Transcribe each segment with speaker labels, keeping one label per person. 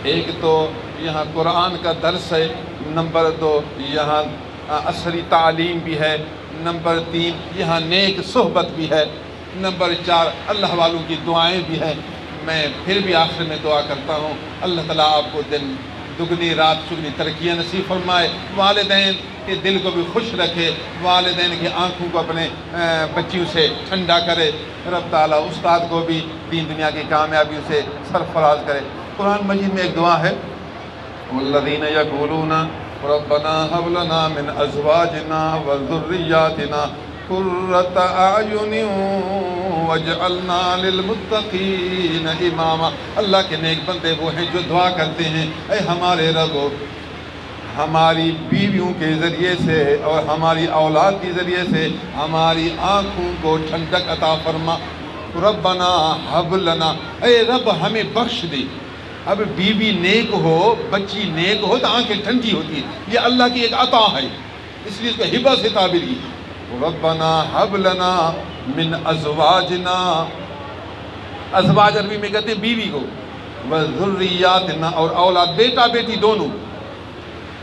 Speaker 1: ایک تو یہاں قرآن کا درس ہے، نمبر 2 یہاں عصری تعلیم بھی ہے، نمبر 3 یہاں نیک صحبت بھی ہے، نمبر 4 اللہ والوں کی دعائیں بھی ہیں۔ میں پھر بھی آخر میں دعا کرتا ہوں اللہ تعالیٰ آپ کو دن دگنی رات چگنی ترقیاں نصیب فرمائے، والدین کے دل کو بھی خوش رکھے، والدین کی آنکھوں کو اپنے بچیوں سے ٹھنڈا کرے، رب تعالیٰ استاد کو بھی دین دنیا کی کامیابیوں سے سرفراز کرے۔ قرآن مجید میں ایک دعا ہے، والذین یقولون ربنا هب لنا من ازواجنا وذریاتنا قرۃ اعین واجعلنا للمتقین اماما۔ اللہ کے نیک بندے وہ ہیں جو دعا کرتے ہیں، اے ہمارے رب ہماری بیویوں کے ذریعے سے اور ہماری اولاد کے ذریعے سے ہماری آنکھوں کو ٹھنڈک عطا فرما۔ ربنا حب لنا، اے رب ہمیں بخش دے۔ اب بیوی نیک ہو، بچی نیک ہو تو آنکھیں ٹھنڈی ہوتی ہیں، یہ اللہ کی ایک عطا ہے، اس لیے اس کو ہبہ سے تعبیر کی۔ ربنا حب لنا من ازواجنا، ازواج عربی میں کہتے ہیں بیوی کو، وذریاتنا اور اولاد بیٹا بیٹی دونوں،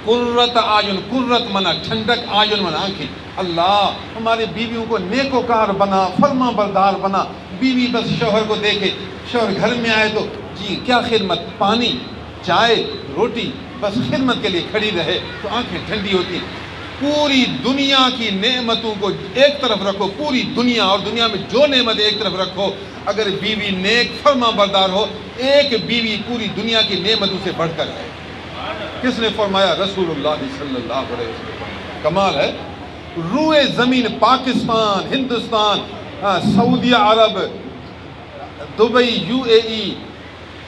Speaker 1: قرۃ اعین، قرۃ منا ٹھنڈک، اعین منا آنکھیں۔ اللہ ہمارے بیویوں کو نیکوکار بنا، فرما بردار بنا۔ بیوی بس شوہر کو دیکھے، شوہر گھر میں آئے تو جی کیا خدمت، پانی چائے روٹی، بس خدمت کے لیے کھڑی رہے تو آنکھیں ٹھنڈی ہوتی ہیں۔ پوری دنیا کی نعمتوں کو ایک طرف رکھو، پوری دنیا اور دنیا میں جو نعمت ایک طرف رکھو، اگر بیوی نیک فرما بردار ہو، ایک بیوی پوری دنیا کی نعمتوں سے بڑھ کر ہے۔ کس نے فرمایا؟ رسول اللہ صلی اللہ علیہ وسلم۔ کمال ہے، روئے زمین پاکستان، ہندوستان، سعودی عرب، دبئی، UAE،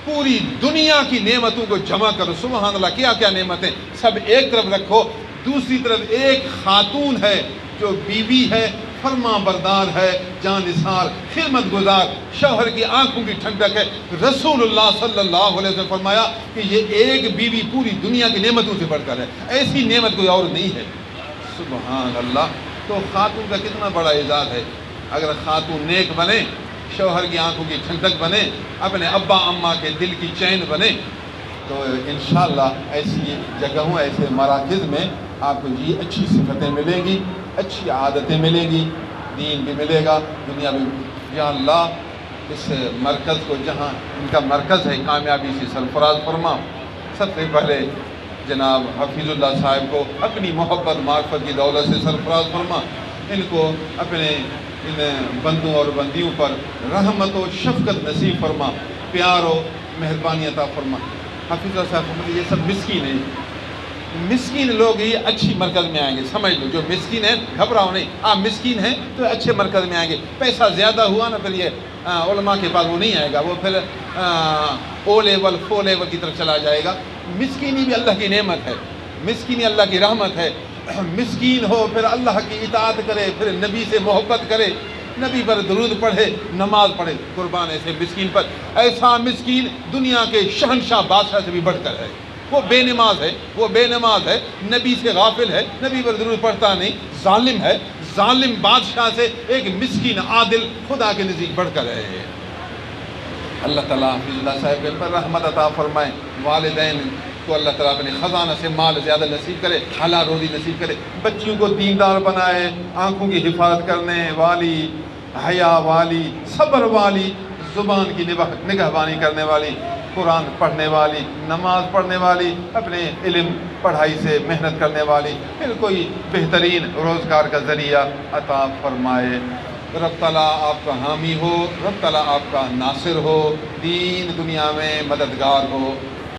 Speaker 1: پوری دنیا کی نعمتوں کو جمع کرو، سبحان اللہ، کیا کیا نعمتیں، سب ایک طرف رکھو۔ دوسری طرف ایک خاتون ہے جو بیوی ہے، فرما بردار ہے، جانثار، خدمت گزار، شوہر کی آنکھوں کی ٹھنڈک ہے۔ رسول اللہ صلی اللہ علیہ وسلم فرمایا کہ یہ ایک بیوی پوری دنیا کی نعمتوں سے بڑھ کر ہے، ایسی نعمت کوئی اور نہیں ہے۔ سبحان اللہ، تو خاتون کا کتنا بڑا اعزاز ہے۔ اگر خاتون نیک بنے، شوہر کی آنکھوں کی ٹھنڈک بنے، اپنے ابا اماں کے دل کی چین بنے، تو انشاءاللہ ایسی جگہوں، ایسے مراکز میں آپ کو یہ اچھی صفتیں ملیں گی، اچھی عادتیں ملیں گی، دین بھی ملے گا، دنیا بھی۔ یا اللہ اس مرکز کو، جہاں ان کا مرکز ہے، کامیابی سے سرفراز فرما۔ سب سے پہلے جناب حفیظ اللہ صاحب کو اپنی محبت معرفت کی دولت سے سرفراز فرما، ان کو اپنے ان بندوں اور بندیوں پر رحمت و شفقت نصیب فرما، پیار و مہربانی عطا فرما۔ حفیظ اللہ صاحب فرماتے یہ سب مسکین ہیں، مسکین لوگ ہی اچھی مرکز میں آئیں گے، سمجھ لو، جو مسکین ہیں گھبراؤ نہیں، آپ مسکین ہیں تو اچھے مرکز میں آئیں گے۔ پیسہ زیادہ ہوا نا، پھر یہ علماء کے پاس وہ نہیں آئے گا، وہ پھر او لیول فو لیول کی طرف چلا جائے گا۔ مسکینی بھی اللہ کی نعمت ہے، مسکینی اللہ کی رحمت ہے۔ مسکین ہو پھر اللہ کی اطاعت کرے، پھر نبی سے محبت کرے، نبی پر درود پڑھے، نماز پڑھے، قربان ایسے مسکین پر۔ ایسا مسکین دنیا کے شہنشاہ بادشاہ سے بھی بڑھ کر ہے۔ وہ بے نماز ہے، وہ بے نماز ہے، نبی سے غافل ہے، نبی پر درود پڑھتا نہیں، ظالم ہے، ظالم بادشاہ سے ایک مسکین عادل خدا کے نزدیک بڑھ کر ہے۔ اللہ تعالیٰ حفیظ اللہ صاحب کے پر رحمت عطا فرمائے، والدین کو اللہ تعالیٰ اپنے خزانہ سے مال زیادہ نصیب کرے، حلال روزی نصیب کرے، بچیوں کو دیندار بنائے، آنکھوں کی حفاظت کرنے والی، حیا والی، صبر والی، زبان کی نگہبانی کرنے والی، قرآن پڑھنے والی، نماز پڑھنے والی، اپنے علم پڑھائی سے محنت کرنے والی، پھر کوئی بہترین روزگار کا ذریعہ عطا فرمائے۔ رب تعالیٰ آپ کا حامی ہو، رب تعالیٰ آپ کا ناصر ہو، دین دنیا میں مددگار ہو۔